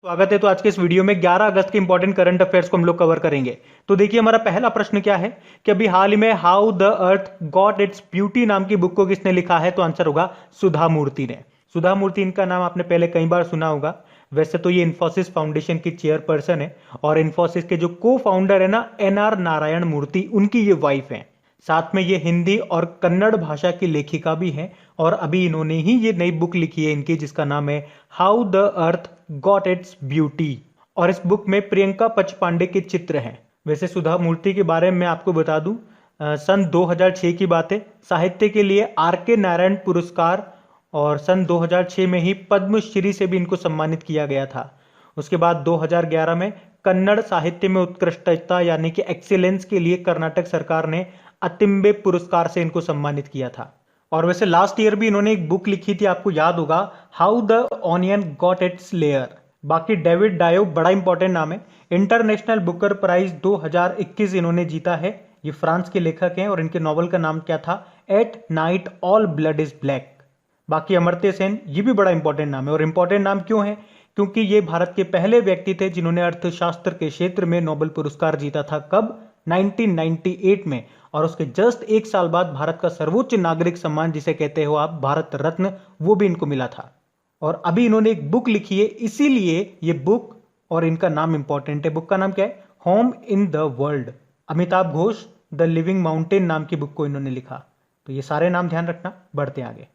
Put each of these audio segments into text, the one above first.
स्वागत है। तो आज के इस वीडियो में 11 अगस्त के इंपॉर्टेंट करंट अफेयर्स को हम लोग कवर करेंगे। तो देखिए, हमारा पहला प्रश्न क्या है कि अभी हाल ही में how the earth got its beauty नाम की बुक को किसने लिखा है? तो आंसर होगा सुधा मूर्ति ने। सुधा मूर्ति, इनका नाम आपने पहले कई बार सुना होगा। वैसे तो ये इन्फोसिस फाउंडेशन की चेयरपर्सन है और इन्फोसिस के जो को फाउंडर है ना, एनआर नारायण मूर्ति, उनकी ये वाइफ है। साथ में ये हिंदी और कन्नड़ भाषा की लेखिका भी हैं और अभी इन्होंने ही ये नई बुक लिखी है इनकी, जिसका नाम है how the earth got its beauty. और इस बुक में प्रियंका पचपांडे के चित्र हैं। वैसे सुधा मूर्ति के बारे में आपको बता दूं, सन 2006 की बात है। साहित्य के लिए आर के नारायण पुरस्कार और सन 2006 में ही पद्मश्री से भी इनको सम्मानित किया गया था। उसके बाद 2011 में कन्नड़ साहित्य में उत्कृष्टता यानी कि एक्सीलेंस के लिए कर्नाटक सरकार ने अतिम्बे पुरस्कार से इनको सम्मानित किया था। और वैसे लास्ट ईयर भी इन्होंने एक बुक लिखी थी, आपको याद होगा, how the onion got its layer. बाकी डेविड डायो बड़ा इंपॉर्टेंट नाम है। इंटरनेशनल बुकर प्राइज 2021 इन्होंने जीता है। ये फ्रांस के लेखक हैं और इनके नॉवल का नाम क्या था? At night all blood is black. बाकी अमर्त्य सेन, ये भी बड़ा इंपॉर्टेंट नाम है। और इंपॉर्टेंट नाम क्यों है? क्योंकि ये भारत के पहले व्यक्ति थे जिन्होंने अर्थशास्त्र के क्षेत्र में नोबेल पुरस्कार जीता था। कब? 1998 में। और उसके जस्ट एक साल बाद भारत का सर्वोच्च नागरिक सम्मान, जिसे कहते हो आप भारत रत्न, वो भी इनको मिला था। और अभी इन्होंने एक बुक लिखी है, इसीलिए ये बुक और इनका नाम इंपॉर्टेंट है। बुक का नाम क्या है? Home in the world. Amitabh Ghosh the living mountain नाम की बुक को इन्होंने लिखा। तो ये सारे नाम ध्यान रखना। बढ़ते आगे।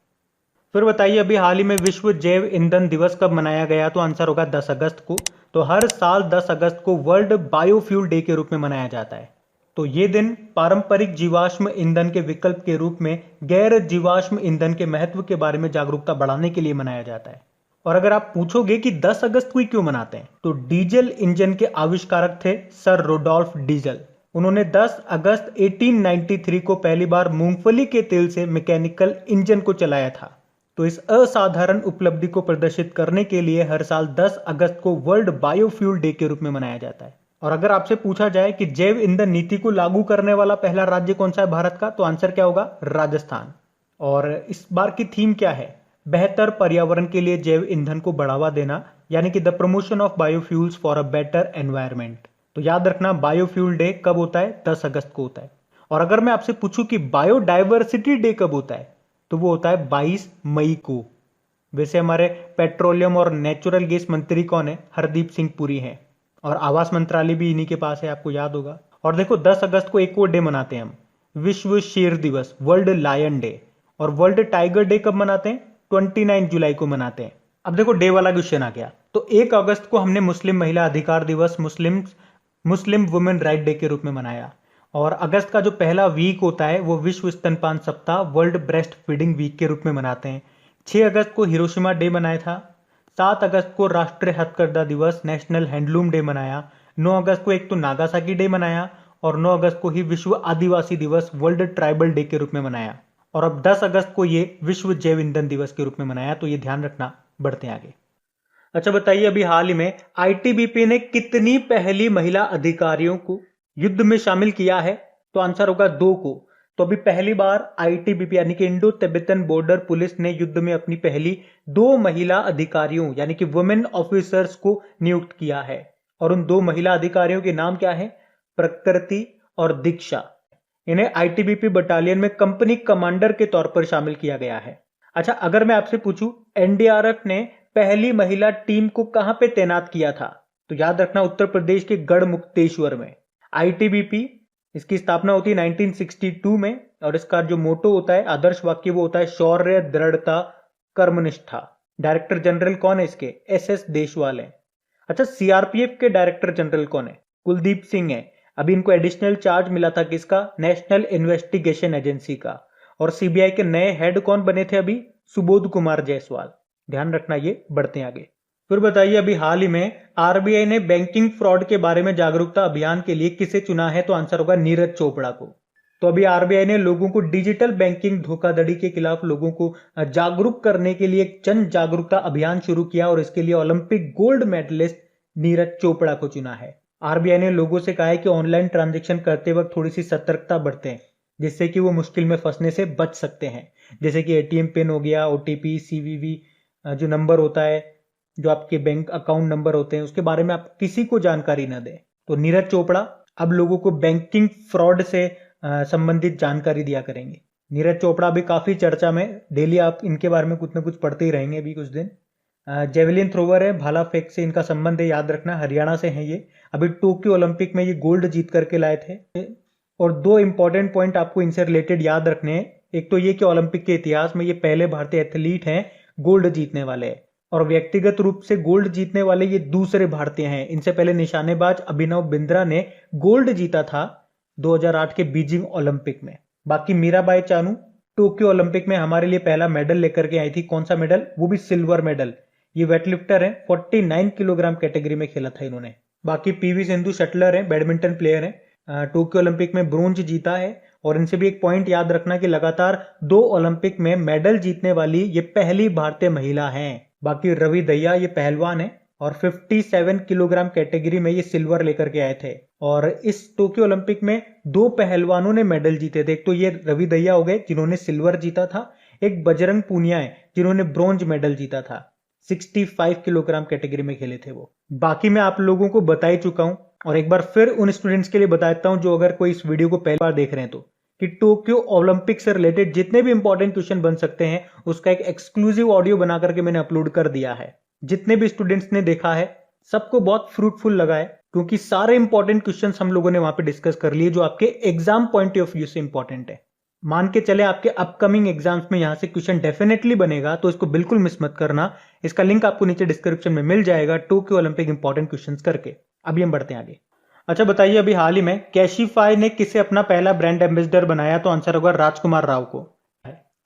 फिर बताइए, अभी हाल ही में विश्व जैव ईंधन दिवस कब मनाया गया? तो आंसर होगा 10 अगस्त को। तो हर साल 10 अगस्त को वर्ल्ड बायोफ्यूल डे के रूप में मनाया जाता है। तो ये दिन पारंपरिक जीवाश्म ईंधन के विकल्प के रूप में गैर जीवाश्म ईंधन के महत्व के बारे में जागरूकता बढ़ाने के लिए मनाया जाता है। और अगर आप पूछोगे कि 10 अगस्त को ही क्यों मनाते हैं, तो डीजल इंजन के आविष्कारक थे सर रोडोल्फ डीजल। उन्होंने 10 अगस्त 1893 को पहली बार मूंगफली के तेल से मैकेनिकल इंजन को चलाया था। तो इस असाधारण उपलब्धि को प्रदर्शित करने के लिए हर साल 10 अगस्त को वर्ल्ड बायोफ्यूल डे के रूप में मनाया जाता है। और अगर आपसे पूछा जाए कि जैव ईंधन नीति को लागू करने वाला पहला राज्य कौन सा है भारत का, तो आंसर क्या होगा? राजस्थान। और इस बार की थीम क्या है? बेहतर पर्यावरण के लिए जैव ईंधन को बढ़ावा देना, यानी कि the promotion of biofuels for a better environment. तो याद रखना, बायोफ्यूल डे कब होता है? 10 अगस्त को होता है। और अगर मैं आपसे पूछूं कि बायोडाइवर्सिटी डे कब होता है, तो वो होता है 22 मई को। वैसे हमारे पेट्रोलियम और नेचुरल गैस मंत्री कौन है? हरदीप सिंह पुरी हैं। और आवास मंत्रालय भी इन्हीं के पास है, आपको याद होगा। और देखो, 10 अगस्त को एक और डे मनाते हैं हम, विश्व शेर दिवस, वर्ल्ड लायन डे। और वर्ल्ड टाइगर डे कब मनाते हैं? 29 जुलाई को मनाते हैं। अब देखो, डे वाला क्वेश्चन आ गया। तो 1 अगस्त को हमने मुस्लिम महिला अधिकार दिवस, मुस्लिम वुमेन राइट डे के रूप में मनाया। और अगस्त का जो पहला वीक होता है वो विश्व स्तनपान सप्ताह, वर्ल्ड ब्रेस्ट फीडिंग वीक के रूप में मनाते हैं। 6 अगस्त को हिरोशिमा डे मनाया था। 7 अगस्त को राष्ट्रीय हथकरघा दिवस, नेशनल हैंडलूम डे मनाया। 9 अगस्त को एक तो नागासाकी डे मनाया और 9 अगस्त को ही विश्व आदिवासी दिवस, वर्ल्ड ट्राइबल डे के रूप में मनाया। और अब 10 अगस्त को ये विश्व जैव ईंधन दिवस के रूप में मनाया। तो ये ध्यान रखना। बढ़ते आगे। अच्छा बताइए, अभी हाल ही में आईटीबीपी ने कितनी पहली महिला अधिकारियों को युद्ध में शामिल किया है? तो आंसर होगा 2 को। तो अभी पहली बार आईटीबीपी यानी कि इंडो तिब्बतन बॉर्डर पुलिस ने युद्ध में अपनी पहली 2 महिला अधिकारियों यानी कि वुमेन ऑफिसर्स को नियुक्त किया है। और उन 2 महिला अधिकारियों के नाम क्या है? प्रकृति और दीक्षा। इन्हें आईटीबीपी बटालियन में कंपनी कमांडर के तौर पर शामिल किया गया है। अच्छा, अगर मैं आपसे पूछूं, एनडीआरएफ ने पहली महिला टीम को कहां पे तैनात किया था? तो याद रखना, उत्तर प्रदेश के गढ़मुक्तेश्वर में। आईटीबीपी, इसकी स्थापना होती है 1962 में और इसका जो मोटो होता है, आदर्श वाक्य, वो होता है शौर्य, दृढ़ता, कर्मनिष्ठा। डायरेक्टर जनरल कौन है इसके? एसएस देशवाल है। अच्छा, सीआरपीएफ के डायरेक्टर जनरल कौन है? कुलदीप सिंह है। अभी इनको एडिशनल चार्ज मिला था किसका? नेशनल इन्वेस्टिगेशन एजेंसी का। और सीबीआई के नए हेड कौन बने थे अभी? सुबोध कुमार जायसवाल। ध्यान रखना ये। बढ़ते हैं आगे। फिर बताइए, अभी हाल ही में आरबीआई ने बैंकिंग फ्रॉड के बारे में जागरूकता अभियान के लिए किसे चुना है? तो आंसर होगा नीरज चोपड़ा को। तो अभी आरबीआई ने लोगों को डिजिटल बैंकिंग धोखाधड़ी के खिलाफ लोगों को जागरूक करने के लिए एक जन जागरूकता अभियान शुरू किया और इसके लिए Olympic gold medallist Neeraj Chopra को चुना है। आरबीआई ने लोगों से कहा है कि ऑनलाइन ट्रांजैक्शन करते वक्त थोड़ी सी सतर्कता बरतें, जिससे कि वो मुश्किल में फंसने से बच सकते हैं। जैसे कि एटीएम पिन हो गया, ओटीपी, सीवीवी जो नंबर होता है, जो आपके बैंक अकाउंट नंबर होते हैं उसके बारे में आप किसी को जानकारी ना दें। तो नीरज चोपड़ा अब लोगों को बैंकिंग फ्रॉड से संबंधित जानकारी दिया करेंगे। नीरज चोपड़ा भी काफी चर्चा में, डेली आप इनके बारे में कुछ ना कुछ पढ़ते ही रहेंगे अभी कुछ दिन। जेवलिन थ्रोवर है, भाला फेंक से इनका संबंध है, याद रखना, हरियाणा से है ये। अभी टोक्यो ओलंपिक में ये गोल्ड जीत करके लाए थे। और दो इंपॉर्टेंट पॉइंट आपको इनसे रिलेटेड याद रखने हैं। एक तो ये कि ओलंपिक के इतिहास में ये पहले भारतीय एथलीट हैं गोल्ड जीतने वाले हैं, और व्यक्तिगत रूप से गोल्ड जीतने वाले ये दूसरे भारतीय हैं। इनसे पहले निशानेबाज अभिनव बिंद्रा ने गोल्ड जीता था 2008 के बीजिंग ओलंपिक में। बाकी मीराबाई चानू टोक्यो ओलंपिक में हमारे लिए पहला मेडल लेकर के आई थी। कौन सा मेडल? वो भी सिल्वर मेडल। ये वेटलिफ्टर है, 49 किलोग्राम कैटेगरी में खेला था इन्होंने। बाकी पीवी सिंधु शटलर है, बैडमिंटन प्लेयर है, टोक्यो ओलंपिक में ब्रोंज जीता है। और इनसे भी एक पॉइंट याद रखना कि लगातार 2 ओलंपिक में मेडल जीतने वाली ये पहली भारतीय महिला हैं। बाकी रवि दहिया ये पहलवान है और 57 किलोग्राम कैटेगरी में ये सिल्वर लेकर के आए थे। और इस टोक्यो ओलंपिक में 2 पहलवानों ने मेडल जीते थे। एक तो ये रवि दहिया हो गए जिन्होंने सिल्वर जीता था, एक बजरंग पूनिया है जिन्होंने ब्रोंज मेडल जीता था। 65 किलोग्राम कैटेगरी में खेले थे वो। बाकी मैं आप लोगों को बता ही चुका हूं, और एक बार फिर उन स्टूडेंट्स के लिए बताता हूं जो अगर कोई इस वीडियो को पहली बार देख रहे हैं तो, कि टोक्यो ओलंपिक से रिलेटेड जितने भी इंपॉर्टेंट क्वेश्चन बन सकते हैं उसका एक एक्सक्लूसिव ऑडियो बना करके मैंने अपलोड कर दिया है। जितने भी स्टूडेंट्स ने देखा है सबको बहुत फ्रूटफुल लगा है, क्योंकि सारे इंपॉर्टेंट क्वेश्चंस हम लोगों ने वहां पे डिस्कस कर लिए जो आपके एग्जाम पॉइंट ऑफ व्यू से इंपॉर्टेंट है। मान के चले आपके अपकमिंग एग्जाम्स में यहां से क्वेश्चन डेफिनेटली बनेगा, तो इसको बिल्कुल मिस मत करना। इसका लिंक आपको नीचे डिस्क्रिप्शन में मिल जाएगा, टोक्यो ओलंपिक इंपॉर्टेंट क्वेश्चंस करके। अभी हम बढ़ते हैं आगे। अच्छा बताइए, अभी हाल ही में कैशिफाई ने किसे अपना पहला ब्रांड एम्बेसडर बनाया? तो आंसर होगा राजकुमार राव को।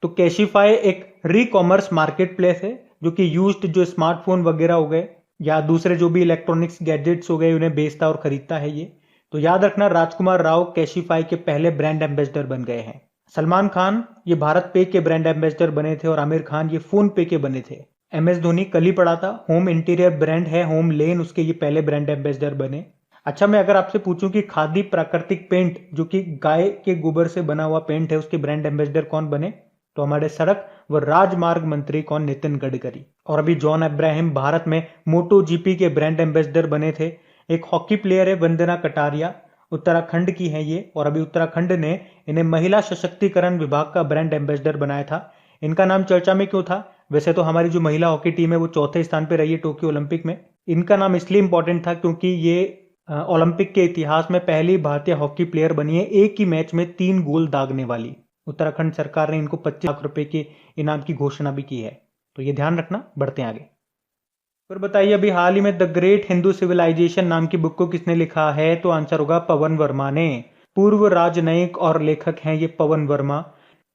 तो कैशिफाई एक री कॉमर्स मार्केट प्लेस है जो कि यूज्ड जो स्मार्टफोन वगैरह हो गए या दूसरे जो भी इलेक्ट्रॉनिक्स गैजेट्स हो गए उन्हें बेचता और खरीदता है ये। तो याद रखना, राजकुमार राव कैशिफाई के पहले ब्रांड एम्बेसडर बन गए हैं। सलमान खान ये भारत पे के ब्रांड एम्बेसडर बने थे और आमिर खान ये फोन पे के बने थे। MS धोनी कल ही पढ़ा था, होम इंटीरियर ब्रांड है होम लेन, उसके ये पहले ब्रांड एम्बेसडर बने। अच्छा, मैं अगर आपसे पूछूं कि खादी प्राकृतिक पेंट जो कि गाय के गोबर से बना हुआ पेंट है उसके ब्रांड एम्बेसडर कौन बने? तो हमारे सड़क व राजमार्ग मंत्री कौन? नितिन गडकरी। और अभी जॉन अब्राहम भारत में मोटो जीपी के ब्रांड एम्बेसडर बने थे। एक हॉकी प्लेयर है वंदना कटारिया, उत्तराखंड की है ये, और अभी उत्तराखंड ने इन्हें महिला सशक्तिकरण विभाग का ब्रांड एम्बेसडर बनाया था। इनका नाम चर्चा में क्यों था? वैसे तो हमारी जो महिला हॉकी टीम है वो 4थे स्थान पर रही है टोक्यो ओलंपिक में। इनका नाम इसलिए इंपॉर्टेंट था क्योंकि ये ओलंपिक के इतिहास में पहली भारतीय हॉकी प्लेयर बनी है एक ही मैच में 3 गोल दागने वाली। उत्तराखंड सरकार ने इनको 25 लाख रुपए के इनाम की घोषणा भी की है, तो ये ध्यान रखना। बढ़ते हैं आगे। फिर बताइए, अभी हाल ही में द ग्रेट हिंदू सिविलाइजेशन नाम की बुक को किसने लिखा है? तो आंसर होगा पवन वर्मा ने। पूर्व राजनयिक और लेखक हैं ये पवन वर्मा।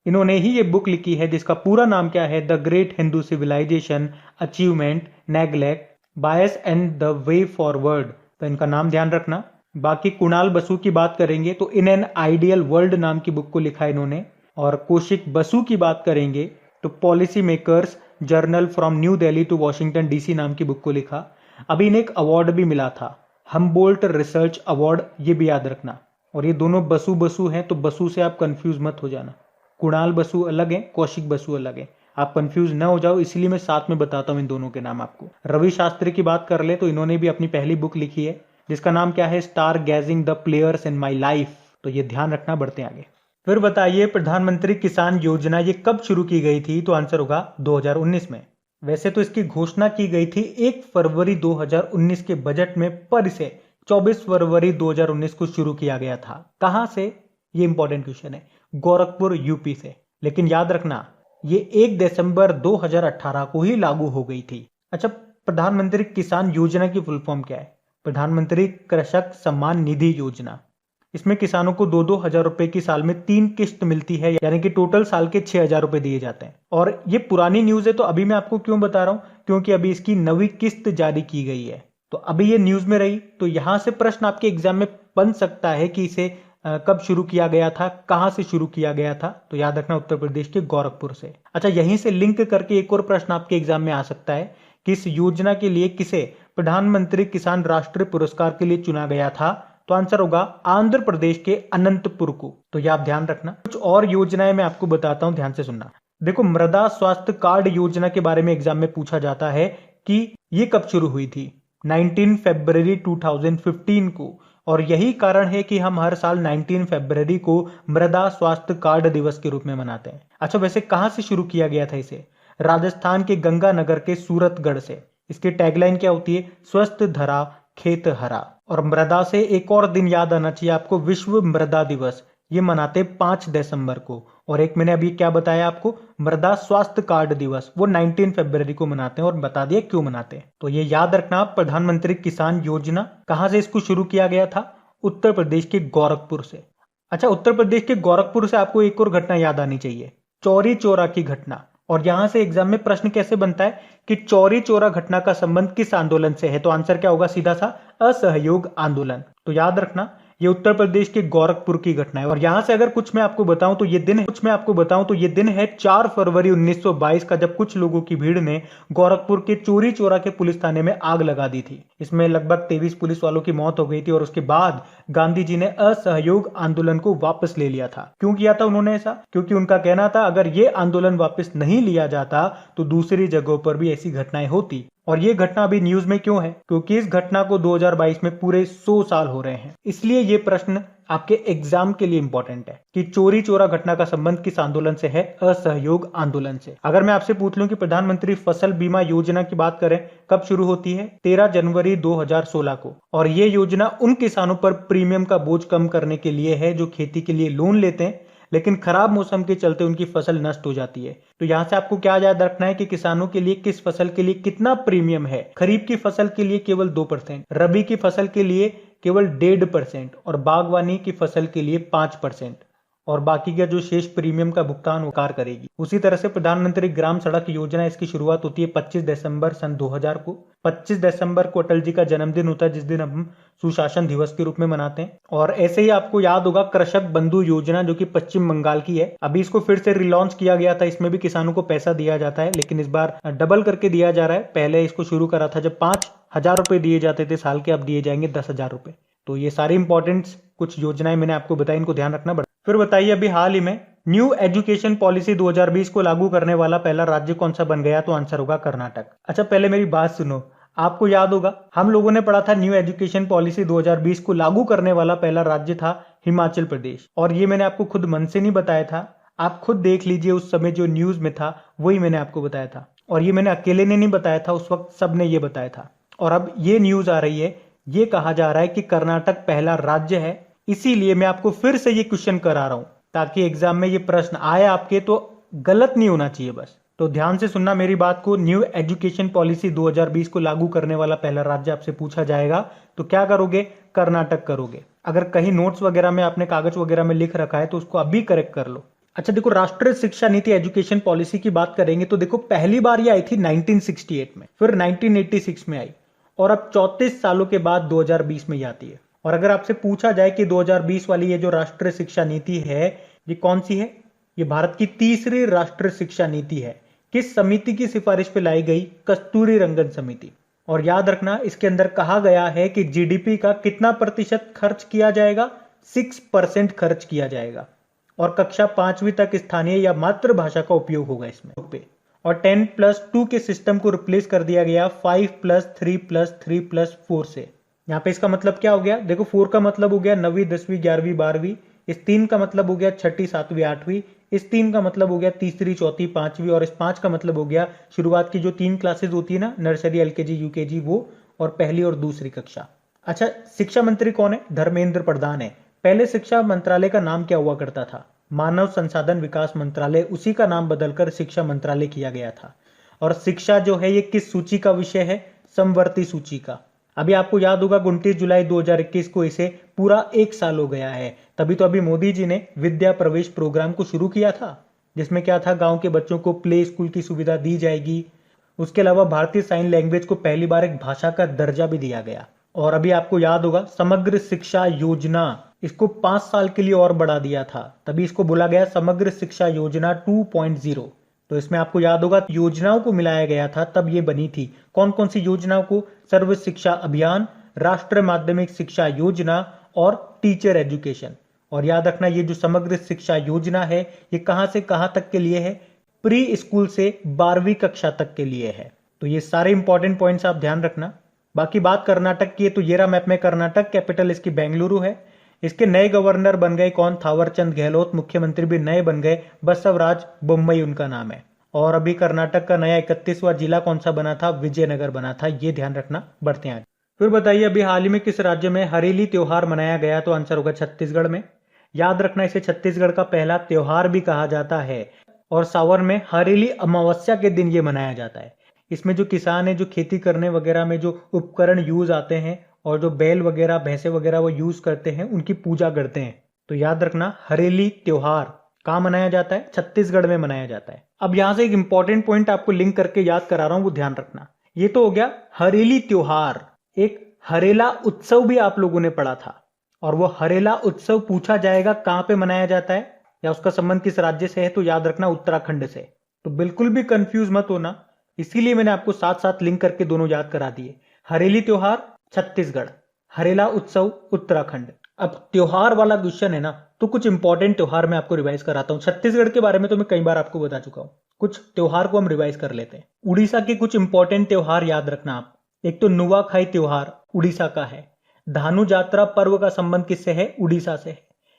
इन्होंने ही ये बुक लिखी है जिसका पूरा नाम क्या है? The great Hindu civilisation, achievement, neglect, bias and the way forward. तो इनका नाम ध्यान रखना। बाकी कुणाल बसु की बात करेंगे तो इन एन आइडियल वर्ल्ड नाम की बुक को लिखा इन्होंने। और कौशिक बसु की बात करेंगे तो policy makers journal from New Delhi to Washington DC नाम की बुक को लिखा। अभी इन्हें एक अवार्ड भी मिला था, हम्बोल्ट रिसर्च अवार्ड, ये भी याद रखना। और ये दोनों बसु बसु हैं, तो बसु से आप कंफ्यूज मत हो जाना। कुणाल बसु अलग है, कौशिक बसु अलग है, आप कंफ्यूज न हो जाओ, इसलिए मैं साथ में बताता हूं इन दोनों के नाम आपको। रवि शास्त्री की बात कर ले तो इन्होंने भी अपनी पहली बुक लिखी है जिसका नाम क्या है? Star gazing the players in my life. तो ये ध्यान रखना। बढ़ते आगे। फिर बताइए, प्रधानमंत्री किसान योजना ये कब शुरू की गई थी? तो आंसर होगा 2019 में। वैसे तो इसकी घोषणा की गई थी 1 फरवरी 2019 के बजट में, पर इसे 24 फरवरी 2019 को शुरू किया गया था। कहां से? ये इंपॉर्टेंट क्वेश्चन है। गोरखपुर यूपी से। लेकिन याद रखना ये 1 दिसंबर 2018 को ही लागू हो गई थी। अच्छा, प्रधानमंत्री किसान योजना की फुल फॉर्म क्या है? प्रधानमंत्री कृषक सम्मान निधि योजना। इसमें किसानों को 2-2 हजार रुपए की साल में 3 किस्त मिलती है, यानी कि टोटल साल के 6,000 रुपए दिए जाते हैं। और ये पुरानी न्यूज है तो अभी मैं आपको क्यों बता रहा हूं? क्योंकि अभी इसकी नवी किस्त जारी की गई है, तो अभी ये न्यूज में रही। तो यहां से प्रश्न आपके एग्जाम में बन सकता है कि इसे कब शुरू किया गया था, कहां से शुरू किया गया था? तो याद रखना उत्तर प्रदेश के गोरखपुर से। अच्छा, यहीं से लिंक करके एक और प्रश्न आपके एग्जाम में आ सकता है कि इस योजना के लिए किसे प्रधानमंत्री किसान राष्ट्रीय पुरस्कार के लिए चुना गया था? तो आंसर होगा आंध्र प्रदेश के अनंतपुर को। तो ये आप ध्यान रखना। कुछ और योजनाएं मैं आपको बताता हूं, ध्यान से सुनना। देखो, मृदा स्वास्थ्य कार्ड योजना के बारे में एग्जाम में पूछा जाता है कि ये कब शुरू हुई थी, 19 फरवरी 2015 को। और यही कारण है कि हम हर साल 19 फरवरी को मृदा स्वास्थ्य कार्ड दिवस के रूप में मनाते हैं। अच्छा, वैसे कहां से शुरू किया गया था इसे? राजस्थान के गंगानगर के सूरतगढ़ से। इसकी टैगलाइन क्या होती है? स्वस्थ धरा खेत हरा। और मृदा से एक और दिन याद आना चाहिए आपको, विश्व मृदा दिवस। ये मनाते 5 दिसंबर को। और एक मैंने अभी क्या बताया आपको, मृदा स्वास्थ्य कार्ड दिवस, वो 19 फरवरी को मनाते हैं और बता दिया क्यों मनाते हैं। तो ये याद रखना, प्रधानमंत्री किसान योजना कहां से इसको शुरू किया गया था? उत्तर प्रदेश के गोरखपुर से। अच्छा, उत्तर प्रदेश के गोरखपुर से आपको एक और घटना याद आनी चाहिए, चौरी चौरा की घटना। और यहां से एग्जाम में प्रश्न कैसे बनता है कि चौरी चौरा घटना का संबंध किस आंदोलन से है? तो आंसर क्या होगा? सीधा सा असहयोग आंदोलन। तो याद रखना, ये उत्तर प्रदेश के गोरखपुर की घटना है। और यहां से अगर कुछ मैं आपको बताऊं तो ये दिन है 4 फरवरी 1922 का, जब कुछ लोगों की भीड़ ने गोरखपुर के चौरी चौरा के पुलिस थाने में आग लगा दी थी। इसमें लगभग 23 पुलिस वालों की मौत हो गई थी। और उसके बाद गांधी जी ने असहयोग आंदोलन को वापस ले लिया था। क्यों किया था उन्होंने ऐसा? क्योंकि उनका कहना था अगर ये आंदोलन वापस नहीं लिया जाता तो दूसरी जगहों पर भी ऐसी घटनाएं होती। और ये घटना अभी न्यूज में क्यों है? क्योंकि इस घटना को 2022 में पूरे 100 साल हो रहे हैं। इसलिए ये प्रश्न आपके एग्जाम के लिए इंपॉर्टेंट है कि चौरी चौरा घटना का संबंध किस आंदोलन से है? असहयोग आंदोलन से। अगर मैं आपसे पूछ लूं कि प्रधानमंत्री फसल बीमा योजना की बात करें, कब शुरू होती है? 13 जनवरी 2016 को। और ये योजना उन किसानों पर प्रीमियम का बोझ कम करने के लिए है जो खेती के लिए लोन लेते हैं लेकिन खराब मौसम के चलते उनकी फसल नष्ट हो जाती है। तो यहां से आपको क्या याद रखना है कि किसानों के लिए किस फसल के लिए कितना प्रीमियम है। खरीफ की फसल के लिए केवल 2%, रबी की फसल के लिए केवल 1.5% और बागवानी की फसल के लिए 5%। और बाकी का जो शेष प्रीमियम का भुगतान सरकार करेगी। उसी तरह से प्रधानमंत्री ग्राम सड़क योजना, इसकी शुरुआत होती है 25 दिसंबर सन 2000 को। 25 दिसंबर को अटल जी का जन्मदिन होता है, जिस दिन हम सुशासन दिवस के रूप में मनाते हैं। और ऐसे ही आपको याद होगा कृषक बंधु योजना, जो कि पश्चिम बंगाल की है। अभी इसको फिर से रिलॉन्च किया गया था। इसमें भी किसानों को पैसा दिया जाता है, लेकिन इस बार डबल करके दिया जा रहा है। पहले इसको शुरू करा था जब 5,000 रुपए दिए जाते थे साल के, अब दिए जाएंगे 10,000 रुपए। तो ये सारी इंपॉर्टेंट कुछ योजनाएं मैंने आपको बताई, इनको ध्यान रखना पड़ेगा। फिर बताइए, अभी हाल ही में न्यू एजुकेशन पॉलिसी 2020 को लागू करने वाला पहला राज्य कौन सा बन गया? तो आंसर होगा कर्नाटक। अच्छा, पहले मेरी बात सुनो। आपको याद होगा हम लोगों ने पढ़ा था न्यू एजुकेशन पॉलिसी 2020 को लागू करने वाला पहला राज्य था हिमाचल प्रदेश। और ये मैंने आपको खुद मन से नहीं बताया था, आप खुद देख लीजिए, उस समय जो न्यूज में था वही मैंने आपको बताया था। और ये मैंने अकेले ने नहीं बताया था, उस वक्त सबने ये बताया था। और अब ये न्यूज आ रही है, ये कहा जा रहा है कि कर्नाटक पहला राज्य है। इसीलिए मैं आपको फिर से ये क्वेश्चन करा रहा हूं, ताकि एग्जाम में ये प्रश्न आए आपके तो गलत नहीं होना चाहिए बस। तो ध्यान से सुनना मेरी बात को। न्यू एजुकेशन पॉलिसी 2020 को लागू करने वाला पहला राज्य आपसे पूछा जाएगा तो क्या करोगे? कर्नाटक करोगे। अगर कहीं नोट्स वगैरह में आपने कागज वगैरह में लिख रखा है तो उसको अभी करेक्ट कर लो। अच्छा देखो, राष्ट्रीय शिक्षा नीति एजुकेशन पॉलिसी की बात करेंगे तो देखो, पहली बार ये आई थी 1968 में, फिर 1986 में आई, और अब 34 सालों के बाद 2020 में आती है। और अगर आपसे पूछा जाए कि 2020 वाली ये जो राष्ट्रीय शिक्षा नीति है, ये कौन सी है? ये भारत की तीसरी राष्ट्रीय शिक्षा नीति है। किस समिति की सिफारिश पे लाई गई? कस्तूरी रंगन समिति। और याद रखना, इसके अंदर कहा गया है कि जीडीपी का कितना प्रतिशत खर्च किया जाएगा? 6% खर्च किया जाएगा। और कक्षा 5वीं तक स्थानीय या मातृभाषा का उपयोग होगा इसमें पे। और 10+2 के सिस्टम को रिप्लेस कर दिया गया 5+3+3+4 से। यहाँ पे इसका मतलब क्या हो गया? देखो, 4 का मतलब हो गया 9वीं 10वीं 11वीं 12वीं, इस 3 का मतलब हो गया 6ठी 7वीं 8वीं, इस 3 का मतलब हो गया तीसरी 4थी 5वीं, और इस 5 का मतलब हो गया शुरुआत की जो 3 क्लासेज होती है ना, नर्सरी एलकेजी यूकेजी, वो, और पहली और दूसरी कक्षा। अच्छा, शिक्षा मंत्री कौन है? धर्मेंद्र प्रधान है। पहले शिक्षा मंत्रालय का नाम क्या हुआ करता था? मानव संसाधन विकास मंत्रालय, उसी का नाम बदलकर शिक्षा मंत्रालय किया गया था। और शिक्षा जो है ये किस सूची का विषय है? समवर्ती सूची का। अभी आपको याद होगा 29 जुलाई 2021 को इसे पूरा 1 साल हो गया है। तभी तो अभी मोदी जी ने विद्या प्रवेश प्रोग्राम को शुरू किया था, जिसमें क्या था, गांव के बच्चों को प्ले स्कूल की सुविधा दी जाएगी। उसके अलावा भारतीय साइन लैंग्वेज को पहली बार एक भाषा का दर्जा भी दिया गया। और अभी आपको याद होगा समग्र शिक्षा योजना, इसको 5 साल के लिए और बढ़ा दिया था, तभी इसको बोला गया समग्र शिक्षा योजना 2.0। तो इसमें आपको याद होगा योजनाओं को मिलाया गया था, तब ये बनी थी। कौन कौन सी योजनाओं को? सर्व शिक्षा अभियान, राष्ट्रीय माध्यमिक शिक्षा योजना और टीचर एजुकेशन। और याद रखना, ये जो समग्र शिक्षा योजना है ये कहां से कहां तक के लिए है? प्री स्कूल से 12वीं कक्षा तक के लिए है। तो ये सारे इंपॉर्टेंट पॉइंट्स आप ध्यान रखना। बाकी बात कर्नाटक की है तो ये रहा मैप में कर्नाटक, कैपिटल इसकी बेंगलुरु है। इसके नए गवर्नर बन गए कौन? थावरचंद गहलोत। मुख्यमंत्री भी नए बन गए, बसवराज बोम्मई उनका नाम है। और अभी कर्नाटक का नया 31वां जिला कौन सा बना था? विजयनगर बना था, ये ध्यान रखना। बढ़ते हैं आगे। फिर बताइए अभी हाल ही में किस राज्य में हरेली त्योहार मनाया गया? तो आंसर होगा छत्तीसगढ़ में। याद रखना इसे छत्तीसगढ़ का पहला त्योहार भी कहा जाता है। और सावन में हरेली अमावस्या के दिन ये मनाया जाता है। इसमें जो किसान है, जो खेती करने वगैरह में जो उपकरण यूज आते हैं और जो बैल वगैरह भैंसे वगैरह वो यूज करते हैं, उनकी पूजा करते हैं। तो याद रखना हरेली त्योहार कहाँ मनाया जाता है? छत्तीसगढ़ में मनाया जाता है। अब यहां से एक इंपॉर्टेंट पॉइंट आपको लिंक करके याद करा रहा हूं, वो ध्यान रखना। ये तो हो गया हरेली त्योहार। एक हरेला उत्सव भी आप लोगों ने पढ़ा था, और वो हरेला उत्सव पूछा जाएगा कहां पे मनाया जाता है या उसका संबंध किस राज्य से है, तो याद रखना उत्तराखंड से। तो बिल्कुल भी कंफ्यूज मत होना, इसीलिए मैंने आपको साथ साथ लिंक करके दोनों याद करा दिए। हरेली त्योहार छत्तीसगढ़, हरेला उत्सव उत्तराखंड। अब त्योहार वाला क्वेश्चन है ना, तो कुछ इंपॉर्टेंट त्योहार मैं आपको रिवाइज कराता हूं। छत्तीसगढ़ के बारे में तो मैं कई बार आपको बता चुका हूं, कुछ त्योहार को हम रिवाइज कर लेते हैं। उड़ीसा के कुछ इंपॉर्टेंट त्योहार याद रखना आप। एक तो नुआखाई त्योहार उड़ीसा का है। धानु यात्रा पर्व का संबंध किससे है? उड़ीसा से है।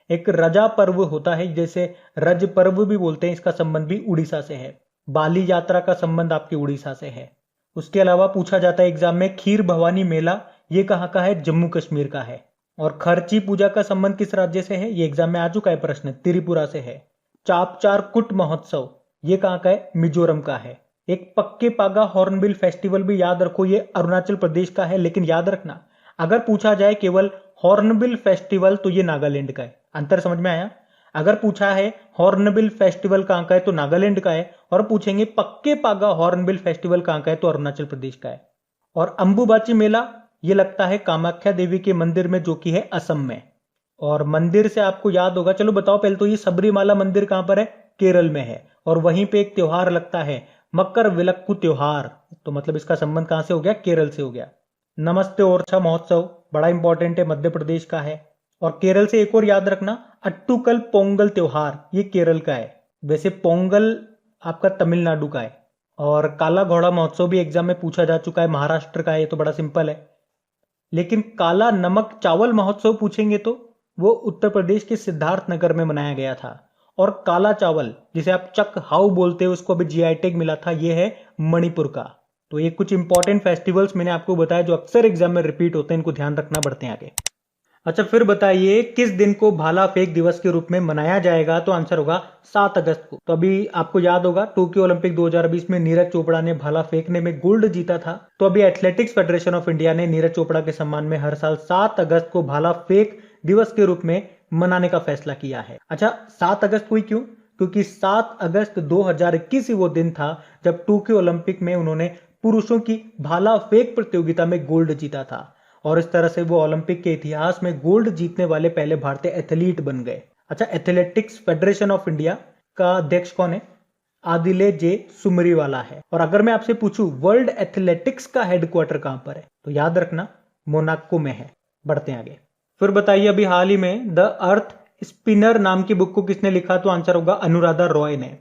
एक रजा पर्व होता है, जैसे रज पर्व भी बोलते हैं, इसका संबंध भी उड़ीसा से है। बाली यात्रा का संबंध आपके उड़ीसा से है। उसके अलावा पूछा जाता है एग्जाम में खीर भवानी मेला, ये कहाँ का है? जम्मू कश्मीर का है। और खर्ची पूजा का संबंध किस राज्य से है? ये एग्जाम में आ चुका है प्रश्न, त्रिपुरा से है। चापचार कुट महोत्सव ये कहाँ का है? मिजोरम का है। एक पक्के पागा हॉर्नबिल फेस्टिवल भी याद रखो, ये अरुणाचल प्रदेश का है। लेकिन याद रखना अगर पूछा जाए केवल हॉर्नबिल फेस्टिवल तो ये नागालैंड का है। अंतर समझ में आया? अगर पूछा है हॉर्नबिल फेस्टिवल कहाँ का है तो नागालैंड का है, और पूछेंगे पक्के पागा हॉर्नबिल फेस्टिवल कहाँ का है तो अरुणाचल प्रदेश का है। और अंबुबाची मेला ये लगता है कामाख्या देवी के मंदिर में, जो कि है असम में। और मंदिर से आपको याद होगा, चलो बताओ पहले तो, ये सबरीमाला मंदिर कहां पर है? केरल में है। और वहीं पे एक त्योहार लगता है मकर विलक्कू त्योहार, तो मतलब इसका संबंध कहां से हो गया? केरल से हो गया। नमस्ते ओरछा महोत्सव बड़ा इंपॉर्टेंट है, मध्य प्रदेश का है। और केरल से एक और याद रखना, अट्टुकल पोंगल त्योहार, ये केरल का है। वैसे पोंगल आपका तमिलनाडु का है। और काला घोड़ा महोत्सव भी एग्जाम में पूछा जा चुका है, महाराष्ट्र का है। ये तो बड़ा सिंपल है। लेकिन काला नमक चावल महोत्सव पूछेंगे तो वो उत्तर प्रदेश के सिद्धार्थ नगर में मनाया गया था। और काला चावल जिसे आप चक हाउ बोलते हो, उसको अभी जीआई टैग मिला था, ये है मणिपुर का। तो ये कुछ इंपॉर्टेंट फेस्टिवल्स मैंने आपको बताया जो अक्सर एग्जाम में रिपीट होते हैं, इनको ध्यान रखना। बढ़ते हैं आगे। अच्छा फिर बताइए किस दिन को भाला फेंक दिवस के रूप में मनाया जाएगा? तो आंसर होगा 7 अगस्त को। तो अभी आपको याद होगा टोक्यो ओलंपिक 2020 में नीरज चोपड़ा ने भाला फेंकने में गोल्ड जीता था। तो अभी एथलेटिक्स फेडरेशन ऑफ इंडिया ने नीरज चोपड़ा के सम्मान में हर साल 7 अगस्त को भाला फेंक दिवस के रूप में मनाने का फैसला किया है। अच्छा 7 अगस्त को ही क्यों? क्योंकि 7 अगस्त 2021 ही वो दिन था जब टोक्यो ओलंपिक में उन्होंने पुरुषों की भाला फेंक प्रतियोगिता में गोल्ड जीता था। और इस तरह से वो ओलंपिक के इतिहास में गोल्ड जीतने वाले पहले भारतीय एथलीट बन गए। अच्छा एथलेटिक्स फेडरेशन ऑफ इंडिया का अध्यक्ष कौन है? आदिले जे सुमरीवाला है। और अगर मैं आपसे पूछूं वर्ल्ड एथलेटिक्स का हेडक्वार्टर कहां पर है, तो याद रखना मोनाको में है। बढ़ते हैं आगे। फिर बताइए अभी हाल ही में द अर्थ स्पिनर नाम की बुक को किसने लिखा? तो आंसर होगा अनुराधा रॉय ने।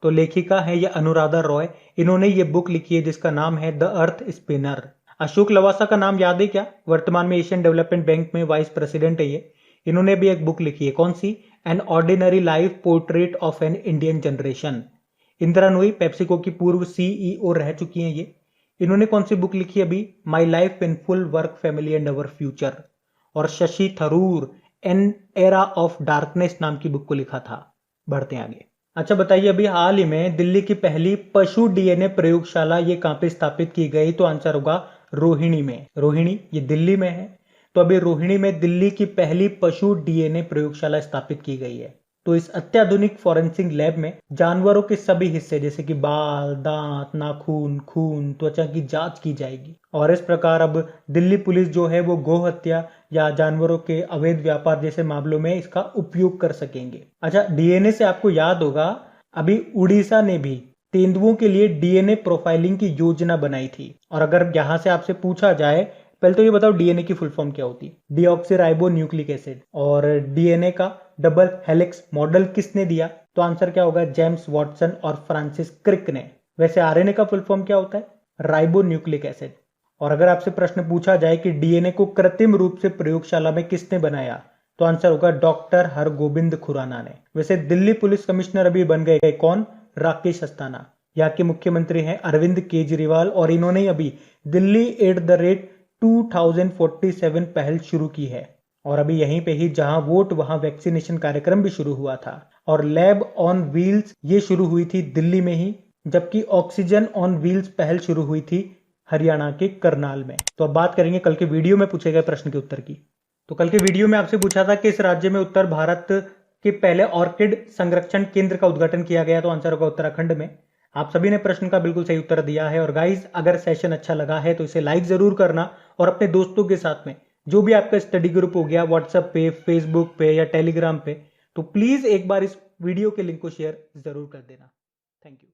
तो लेखिका है ये अनुराधा रॉय, इन्होंने ये बुक लिखी है जिसका नाम है the earth spinner. Ashok Lavasa का नाम याद है क्या? वर्तमान में एशियन डेवलपमेंट बैंक में वाइस प्रेसिडेंट है ये। इन्होंने भी एक बुक लिखी है, कौन सी? An ordinary life portrait of an Indian generation. Indira Nooyi PepsiCo की पूर्व सीईओ रह चुकी हैं ये। इन्होंने कौन सी बुक लिखी अभी? My life in full work family and our future. और Shashi Tharoor an era of darkness नाम की बुक को लिखा था। बढ़ते हैं आगे। अच्छा बताइए अभी हाल ही में दिल्ली की पहली पशु डीएनए प्रयोगशाला ये कहां पे स्थापित की गई? तो आंसर होगा रोहिणी में। रोहिणी ये दिल्ली में है। तो अभी रोहिणी में दिल्ली की पहली पशु डीएनए प्रयोगशाला स्थापित की गई है। तो इस अत्याधुनिक फॉरेंसिक लैब में जानवरों के सभी हिस्से जैसे कि बाल, दांत, नाखून, खून, त्वचा की जांच की जाएगी। और इस प्रकार अब दिल्ली पुलिस जो है वो गौ हत्या या जानवरों के अवैध व्यापार जैसे मामलों में इसका उपयोग कर सकेंगे। अच्छा डीएनए से आपको याद होगा अभी उड़ीसा ने भी तेंदुओं के लिए डीएनए प्रोफाइलिंग की योजना बनाई थी। और अगर यहां से आपसे पूछा जाए पहले तो ये बताओ डीएनए की फुल फॉर्म क्या होती? Deoxyribo nucleic acid. और डीएनए का डबल हेलिक्स मॉडल किसने दिया? तो आंसर क्या होगा? जेम्स वॉटसन और फ्रांसिस क्रिक ने। वैसे आरएनए का फुल फॉर्म क्या होता है? Ribonucleic acid. और अगर आपसे प्रश्न पूछा जाए कि डीएनए को कृत्रिम रूप से प्रयोगशाला में किसने बनाया, तो आंसर होगा डॉक्टर हरगोबिंद खुराना ने। वैसे दिल्ली पुलिस कमिश्नर अभी बन गए कौन? राकेश अस्थाना। यहाँ के मुख्यमंत्री हैं अरविंद केजरीवाल, और इन्होंने अभी दिल्ली @2047 पहल शुरू की है। और अभी यहीं पे ही जहां वोट वहां वैक्सीनेशन कार्यक्रम भी शुरू हुआ था। और लैब ऑन व्हील्स ये शुरू हुई थी दिल्ली में ही, जबकि ऑक्सीजन ऑन व्हील्स पहल शुरू हुई थी हरियाणा के करनाल में। तो अब बात करेंगे कल के वीडियो में पूछे गए प्रश्न के उत्तर की। तो कल के वीडियो में आपसे पूछा था कि इस राज्य में उत्तर भारत के पहले ऑर्किड संरक्षण केंद्र का उद्घाटन किया गया, तो आंसर होगा उत्तराखंड में। आप सभी ने प्रश्न का बिल्कुल सही उत्तर दिया है। और गाइस, अगर सेशन अच्छा लगा है तो इसे लाइक जरूर करना, और अपने दोस्तों के साथ में जो भी आपका स्टडी ग्रुप हो गया व्हाट्सएप पे, फेसबुक पे या टेलीग्राम पे, तो प्लीज एक बार इस वीडियो के लिंक को शेयर जरूर कर देना। Thank you.